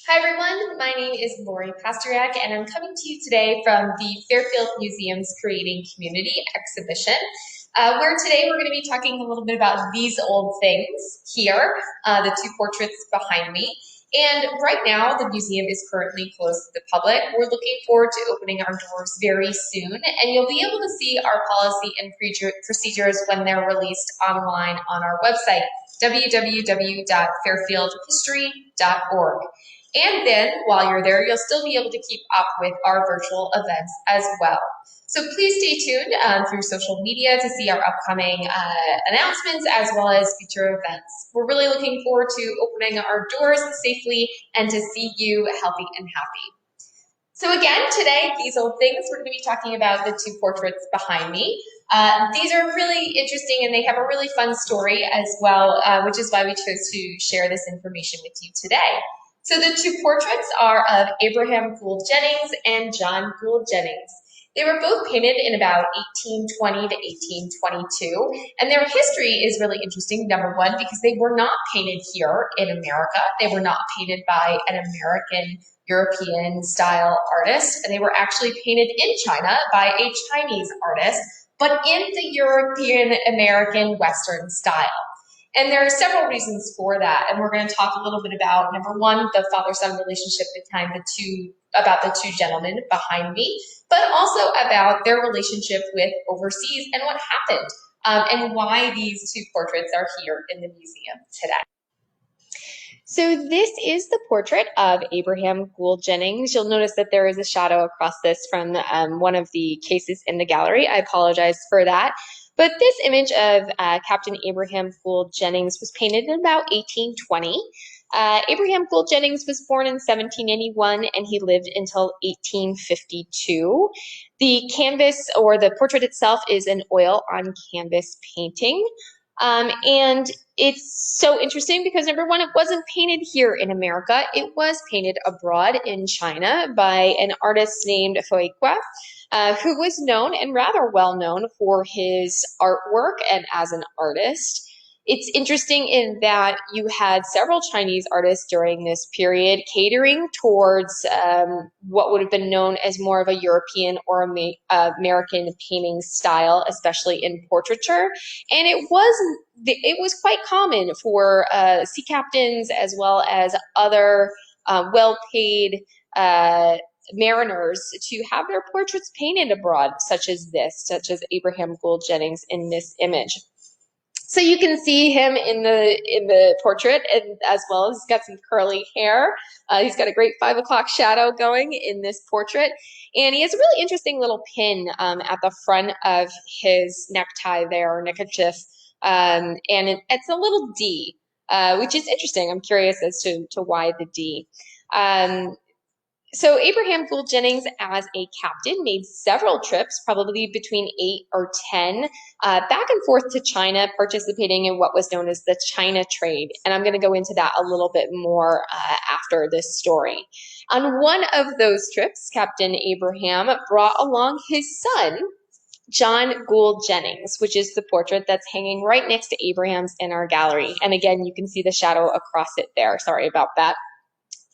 Hi everyone, my name is Laurie Pasteryak and I'm coming to you today from the Fairfield Museum's Creating Community exhibition, where today we're going to be talking a little bit about these old things here, the two portraits behind me. And right now the museum is currently closed to the public. We're looking forward to opening our doors very soon, and you'll be able to see our policy and procedures when they're released online on our website, www.fairfieldhistory.org. And then while you're there, you'll still be able to keep up with our virtual events as well. So please stay tuned through social media to see our upcoming announcements as well as future events. We're really looking forward to opening our doors safely and to see you healthy and happy. So again, today, these old things, we're going to be talking about the two portraits behind me. These are really interesting and they have a really fun story as well, which is why we chose to share this information with you today. So the two portraits are of Abraham Gould Jennings and John Gould Jennings. They were both painted in about 1820 to 1822, and their history is really interesting, number one, because they were not painted here in America. They were not painted by an American European style artist, and they were actually painted in China by a Chinese artist, but in the European American Western style. And there are several reasons for that, and we're going to talk a little bit about, number one, the father-son relationship about the two gentlemen behind me, but also about their relationship with overseas and what happened, and why these two portraits are here in the museum today. So this is the portrait of Abraham Gould Jennings. You'll notice that there is a shadow across this from one of the cases in the gallery. I apologize for that. But this image of Captain Abraham Gould Jennings was painted in about 1820. Abraham Gould Jennings was born in 1781 and he lived until 1852. The canvas, or the portrait itself, is an oil on canvas painting. And it's so interesting because, number one, it wasn't painted here in America. It was painted abroad in China by an artist named Foeiqua, who was known and rather well known for his artwork and as an artist. It's interesting in that you had several Chinese artists during this period catering towards what would have been known as more of a European or American painting style, especially in portraiture. And it was quite common for sea captains as well as other well-paid mariners to have their portraits painted abroad, such as Abraham Gould Jennings in this image. So you can see him in the portrait, and as well as he's got some curly hair. He's got a great 5 o'clock shadow going in this portrait. And he has a really interesting little pin at the front of his necktie there, or neckerchief. And it's a little D, which is interesting. I'm curious as to why the D. So Abraham Gould Jennings, as a captain, made several trips, probably between 8 or 10, back and forth to China, participating in what was known as the China trade. And I'm going to go into that a little bit more after this story. On one of those trips, Captain Abraham brought along his son, John Gould Jennings, which is the portrait that's hanging right next to Abraham's in our gallery. And again, you can see the shadow across it there. Sorry about that.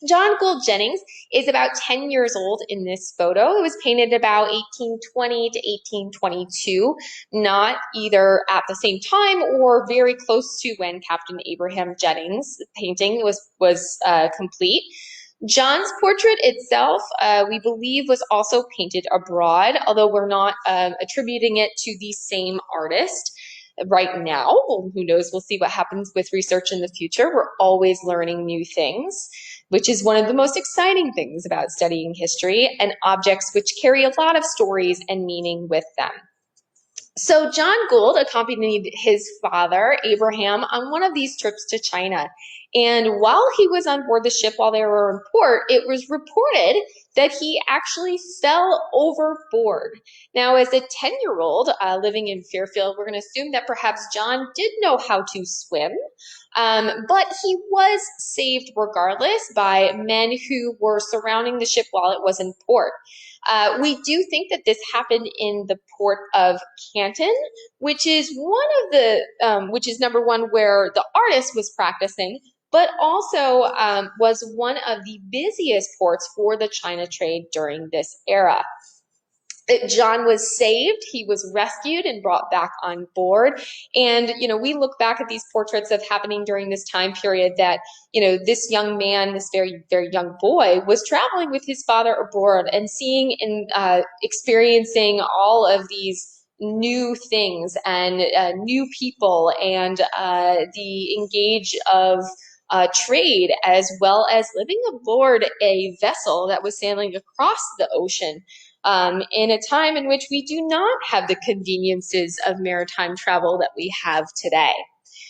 John Gould Jennings is about 10 years old in this photo. It was painted about 1820 to 1822, not either at the same time or very close to when Captain Abraham Jennings' painting was complete. John's portrait itself, we believe, was also painted abroad, although we're not attributing it to the same artist right now. Well, who knows? We'll see what happens with research in the future. We're always learning new things, which is one of the most exciting things about studying history, and objects which carry a lot of stories and meaning with them. So John Gould accompanied his father, Abraham, on one of these trips to China. And while he was on board the ship, while they were in port, it was reported that he actually fell overboard. Now, as a 10-year-old living in Fairfield, we're going to assume that perhaps John did know how to swim, but he was saved regardless by men who were surrounding the ship while it was in port. We do think that this happened in the port of Canton, which is which is number one, where the artist was practicing, but also was one of the busiest ports for the China trade during this era. John was saved, he was rescued and brought back on board. And, we look back at these portraits of happening during this time period that, this young man, this very, very young boy was traveling with his father abroad and seeing and experiencing all of these new things and new people and the engage of trade, as well as living aboard a vessel that was sailing across the ocean in a time in which we do not have the conveniences of maritime travel that we have today.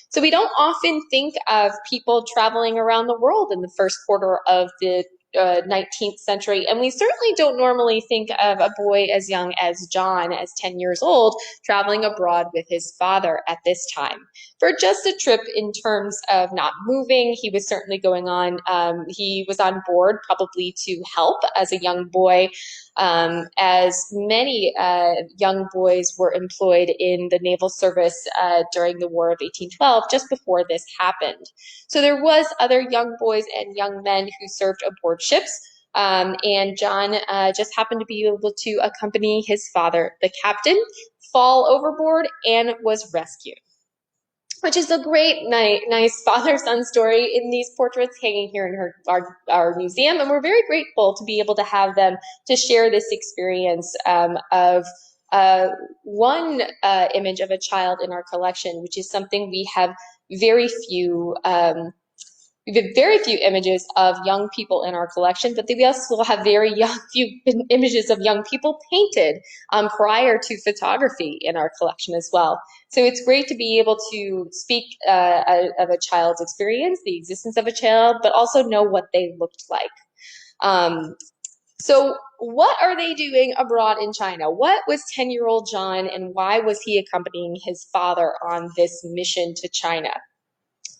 So we don't often think of people traveling around the world in the first quarter of the 19th century, and we certainly don't normally think of a boy as young as John, as 10 years old, traveling abroad with his father at this time. For just a trip in terms of not moving, he was certainly going on, he was on board probably to help as a young boy, as many young boys were employed in the naval service during the War of 1812, just before this happened. So there was other young boys and young men who served aboard ships, and John just happened to be able to accompany his father, the captain, fall overboard and was rescued, which is a great, nice father-son story in these portraits hanging here in our museum. And we're very grateful to be able to have them to share this experience of one image of a child in our collection, which is something we have very few images of young people in our collection, but we also have few images of young people painted prior to photography in our collection as well. So it's great to be able to speak of a child's experience, the existence of a child, but also know what they looked like. So what are they doing abroad in China? What was 10-year-old John, and why was he accompanying his father on this mission to China?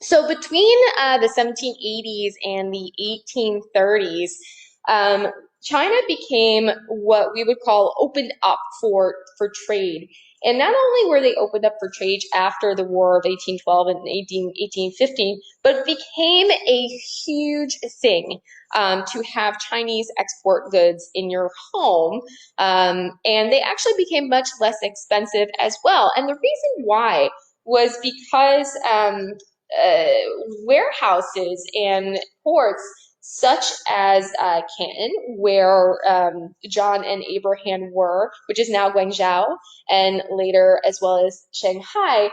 So between the 1780s and the 1830s, China became what we would call opened up for trade. And not only were they opened up for trade after the War of 1812 and 1815, but it became a huge thing to have Chinese export goods in your home. And they actually became much less expensive as well. And the reason why was because warehouses and ports such as Canton, where John and Abraham were, which is now Guangzhou, and later as well as Shanghai.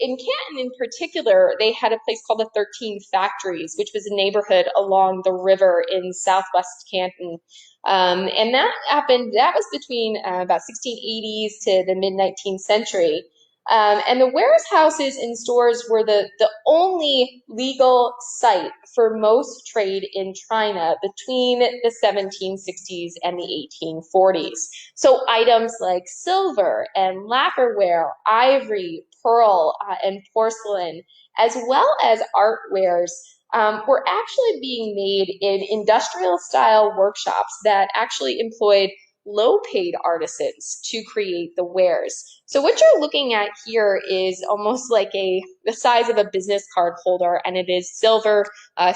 In Canton in particular, they had a place called the 13 Factories, which was a neighborhood along the river in southwest Canton. And that was between about 1680s to the mid-19th century. And the warehouses and stores were the only legal site for most trade in China between the 1760s and the 1840s. So items like silver and lacquerware, ivory, pearl, and porcelain, as well as artwares, were actually being made in industrial-style workshops that actually employed low-paid artisans to create the wares. So what you're looking at here is almost like the size of a business card holder, and it is silver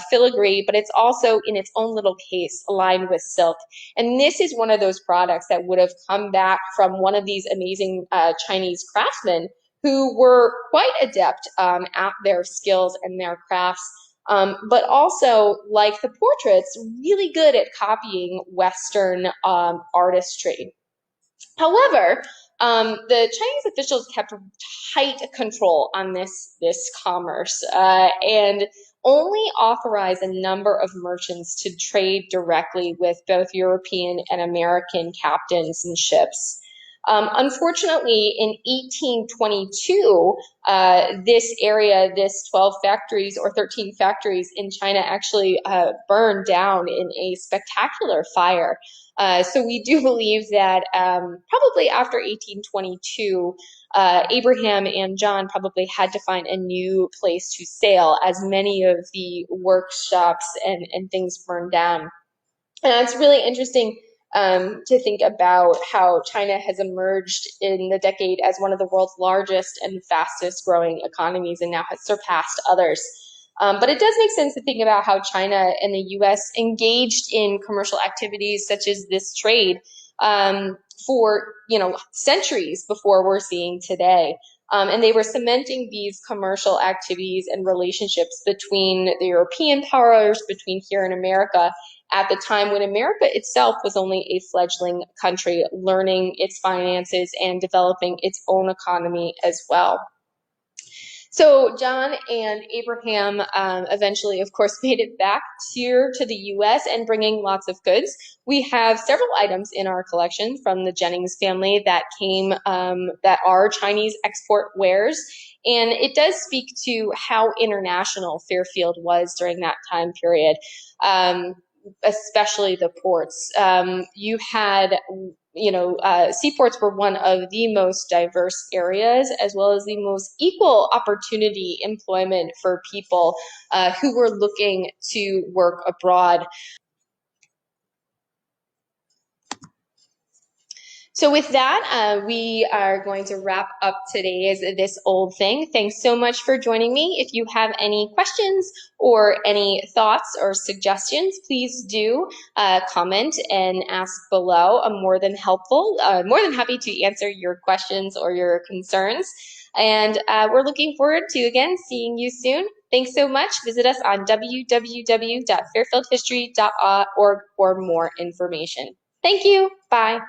filigree, but it's also in its own little case lined with silk. And this is one of those products that would have come back from one of these amazing Chinese craftsmen who were quite adept at their skills and their crafts. But also, like the portraits, really good at copying Western artistry. However, the Chinese officials kept tight control on this commerce and only authorized a number of merchants to trade directly with both European and American captains and ships. Unfortunately, in 1822, this 12 factories or 13 factories in China actually burned down in a spectacular fire. So we do believe that probably after 1822, Abraham and John probably had to find a new place to sail, as many of the workshops and things burned down. And it's really interesting to think about how China has emerged in the decade as one of the world's largest and fastest growing economies and now has surpassed others. But it does make sense to think about how China and the US engaged in commercial activities such as this trade for centuries before we're seeing today. And they were cementing these commercial activities and relationships between the European powers, between here in America, at the time when America itself was only a fledgling country, learning its finances and developing its own economy as well. So John and Abraham eventually, of course, made it back here to the U.S. and bringing lots of goods. We have several items in our collection from the Jennings family that came that are Chinese export wares, and it does speak to how international Fairfield was during that time period. Especially the ports. You had seaports were one of the most diverse areas, as well as the most equal opportunity employment for people who were looking to work abroad. So with that, we are going to wrap up today's This Old Thing. Thanks so much for joining me. If you have any questions or any thoughts or suggestions, please do comment and ask below. I'm more than happy to answer your questions or your concerns. And we're looking forward to, again, seeing you soon. Thanks so much. Visit us on www.fairfieldhistory.org for more information. Thank you. Bye.